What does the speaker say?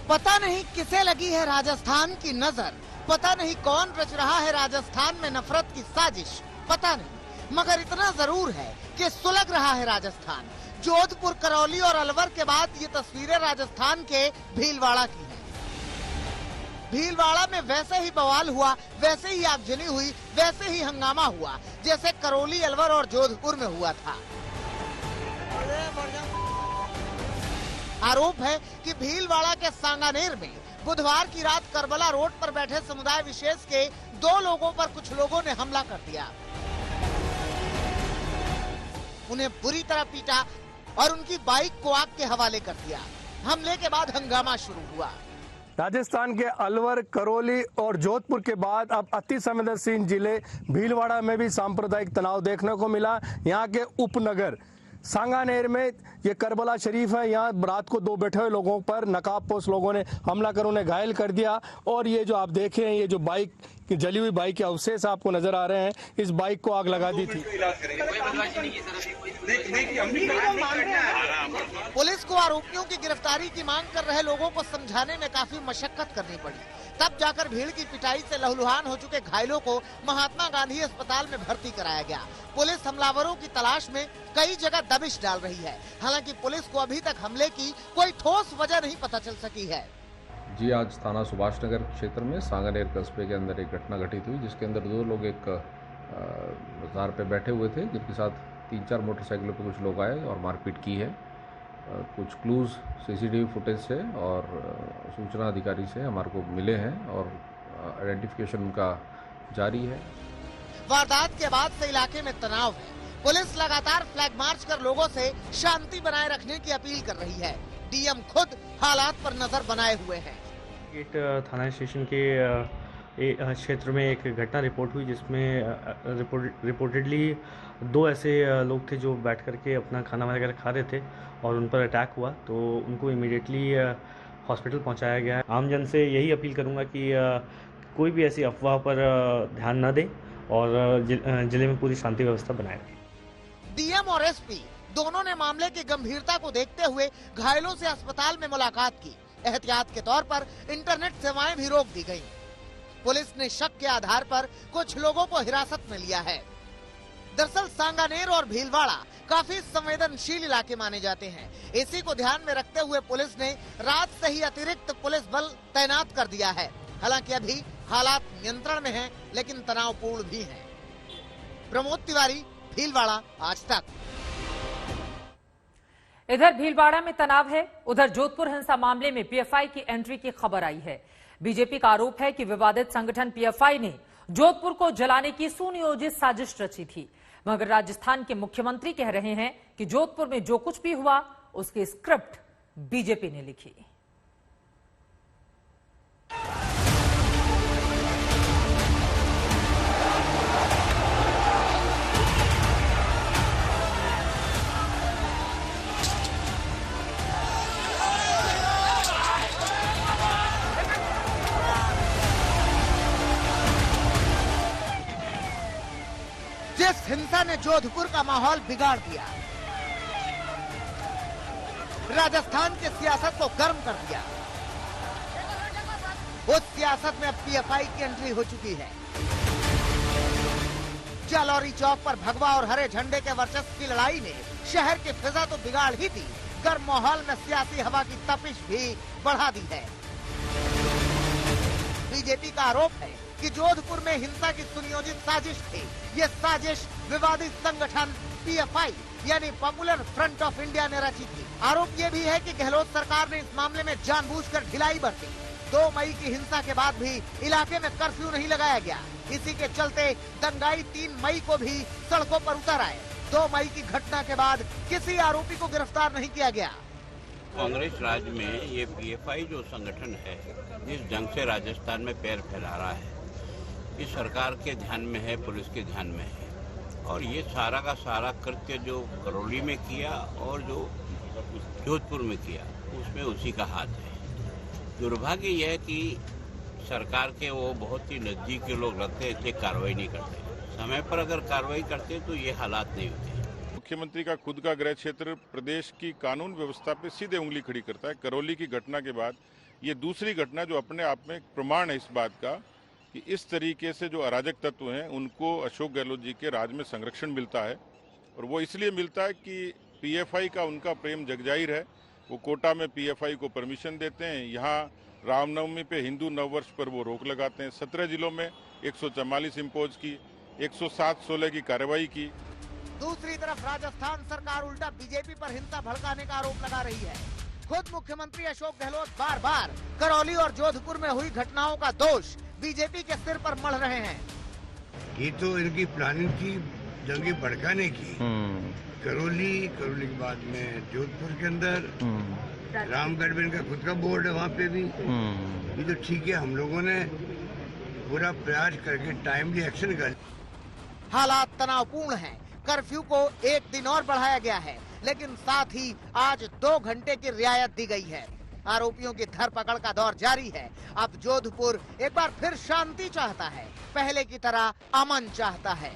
पता नहीं किसे लगी है राजस्थान की नजर, पता नहीं कौन रच रहा है राजस्थान में नफरत की साजिश, पता नहीं, मगर इतना जरूर है कि सुलग रहा है राजस्थान। जोधपुर, करौली और अलवर के बाद ये तस्वीरें राजस्थान के भीलवाड़ा की हैं। भीलवाड़ा में वैसे ही बवाल हुआ, वैसे ही आगजनी हुई, वैसे ही हंगामा हुआ जैसे करौली, अलवर और जोधपुर में हुआ था। आरोप है कि भीलवाड़ा के सांगानेर में बुधवार की रात करबला रोड पर बैठे समुदाय विशेष के 2 लोगों पर कुछ लोगों ने हमला कर दिया। उन्हें बुरी तरह पीटा और उनकी बाइक को आग के हवाले कर दिया। हमले के बाद हंगामा शुरू हुआ। राजस्थान के अलवर, करौली और जोधपुर के बाद अब अति संवेदनशील जिले भीलवाड़ा में भी सांप्रदायिक तनाव देखने को मिला। यहाँ के उपनगर सांगानेर में ये करबला शरीफ है, यहाँ रात को 2 बैठे हुए लोगों पर नकाबपोश लोगों ने हमला कर उन्हें घायल कर दिया। और ये जो आप देख रहे हैं, ये जो बाइक, जली हुई बाइक के अवशेष आपको नजर आ रहे हैं, इस बाइक को आग लगा दी थी। पुलिस को आरोपियों की गिरफ्तारी की मांग कर रहे लोगों को समझाने में काफी मशक्कत करनी पड़ी। तब जाकर भीड़ की पिटाई से लहूलुहान हो चुके घायलों को महात्मा गांधी अस्पताल में भर्ती कराया गया। पुलिस हमलावरों की तलाश में कई जगह दबिश डाल रही है। हालांकि पुलिस को अभी तक हमले की कोई ठोस वजह नहीं पता चल सकी है। जी, आज थाना सुभाष नगर क्षेत्र में सांगानेर कस्बे के अंदर एक घटना घटित हुई, जिसके अंदर 2 लोग एक बाजार पे बैठे हुए थे, जिनके साथ 3-4 मोटरसाइकिलों पे कुछ लोग आए और मारपीट की है। कुछ क्लूज सीसीटीवी फुटेज से और सूचना अधिकारी से हमारे को मिले हैं और आइडेंटिफिकेशन उनका जारी है। वारदात के बाद से इलाके में तनाव है। पुलिस लगातार फ्लैग मार्च कर लोगों से शांति बनाए रखने की अपील कर रही है। डीएम खुद हालात पर नजर बनाए हुए हैं। गेट थाना स्टेशन के क्षेत्र में एक घटना रिपोर्ट हुई, जिसमें रिपोर्टेडली 2 ऐसे लोग थे जो बैठ करके अपना खाना वगैरह खा रहे थे और उन पर अटैक हुआ, तो उनको इमीडिएटली हॉस्पिटल पहुंचाया गया है। आमजन से यही अपील करूंगा कि कोई भी ऐसी अफवाह पर ध्यान न दें और जिले में पूरी शांति व्यवस्था बनाए रखें। डीएम और एसपी दोनों ने मामले की गंभीरता को देखते हुए घायलों से अस्पताल में मुलाकात की। एहतियात के तौर पर इंटरनेट सेवाएं भी रोक दी गयी। पुलिस ने शक के आधार पर कुछ लोगों को हिरासत में लिया है। दरअसल सांगानेर और भीलवाड़ा काफी संवेदनशील इलाके माने जाते हैं। इसी को ध्यान में रखते हुए पुलिस ने रात से ही अतिरिक्त पुलिस बल तैनात कर दिया है। हालांकि अभी हालात नियंत्रण में हैं, लेकिन तनावपूर्ण भी हैं। प्रमोद तिवारी, भीलवाड़ा, आज तक। इधर भीलवाड़ा में तनाव है, उधर जोधपुर हिंसा मामले में पीएफआई की एंट्री की खबर आई है। बीजेपी का आरोप है कि विवादित संगठन पीएफआई ने जोधपुर को जलाने की सुनियोजित साजिश रची थी, मगर राजस्थान के मुख्यमंत्री कह रहे हैं कि जोधपुर में जो कुछ भी हुआ उसकी स्क्रिप्ट बीजेपी ने लिखी। जिस हिंसा ने जोधपुर का माहौल बिगाड़ दिया, राजस्थान की सियासत को गर्म कर दिया, उस सियासत में अब पीएफआई की एंट्री हो चुकी है। जालौरी चौक पर भगवा और हरे झंडे के वर्चस्व की लड़ाई ने शहर की फिजा तो बिगाड़ ही दी, गर्म माहौल में सियासी हवा की तपिश भी बढ़ा दी है। बीजेपी का आरोप है कि जोधपुर में हिंसा की सुनियोजित साजिश थी। ये साजिश विवादित संगठन पीएफआई यानी पॉपुलर फ्रंट ऑफ इंडिया ने रची थी। आरोप ये भी है कि गहलोत सरकार ने इस मामले में जानबूझकर ढिलाई बरती। 2 मई की हिंसा के बाद भी इलाके में कर्फ्यू नहीं लगाया गया। इसी के चलते दंगाई 3 मई को भी सड़कों पर उतर आए। 2 मई की घटना के बाद किसी आरोपी को गिरफ्तार नहीं किया गया। कांग्रेस राज में ये पीएफआई जो संगठन है, जिस ढंग से राजस्थान में पैर फैला रहा है, इस सरकार के ध्यान में है, पुलिस के ध्यान में है। और ये सारा का सारा कृत्य जो करौली में किया और जो जोधपुर में किया, उसमें उसी का हाथ है। दुर्भाग्य यह है कि सरकार के वो बहुत ही नजदीक के लोग लगते हैं, इसलिए कार्रवाई नहीं करते। समय पर अगर कार्रवाई करते तो ये हालात नहीं होते। मुख्यमंत्री का खुद का गृह क्षेत्र प्रदेश की कानून व्यवस्था पे सीधे उंगली खड़ी करता है। करौली की घटना के बाद ये दूसरी घटना जो अपने आप में एक प्रमाण है इस बात का कि इस तरीके से जो अराजक तत्व हैं उनको अशोक गहलोत जी के राज में संरक्षण मिलता है। और वो इसलिए मिलता है कि पीएफआई का उनका प्रेम जगजाहिर है। वो कोटा में पीएफआई को परमिशन देते हैं, यहाँ रामनवमी पे हिंदू नववर्ष पर वो रोक लगाते हैं। 17 जिलों में 144 इम्पोज की, 107-16 की कार्रवाई की। दूसरी तरफ राजस्थान सरकार उल्टा बीजेपी पर हिंसा भड़काने का आरोप लगा रही है। खुद मुख्यमंत्री अशोक गहलोत बार बार करौली और जोधपुर में हुई घटनाओं का दोष बीजेपी के सिर पर मढ़ रहे हैं। ये तो इनकी प्लानिंग थी दंगे भड़काने की। करौली के बाद में जोधपुर के अंदर रामगढ़ में इनका खुद का बोर्ड है, वहाँ पे भी ये तो ठीक है। हम लोगों ने पूरा प्रयास करके टाइमली एक्शन कर। हालात तनावपूर्ण हैं। कर्फ्यू को एक दिन और बढ़ाया गया है, लेकिन साथ ही आज 2 घंटे की रियायत दी गई है। आरोपियों की धरपकड़ का दौर जारी है। अब जोधपुर एक बार फिर शांति चाहता है, पहले की तरह अमन चाहता है।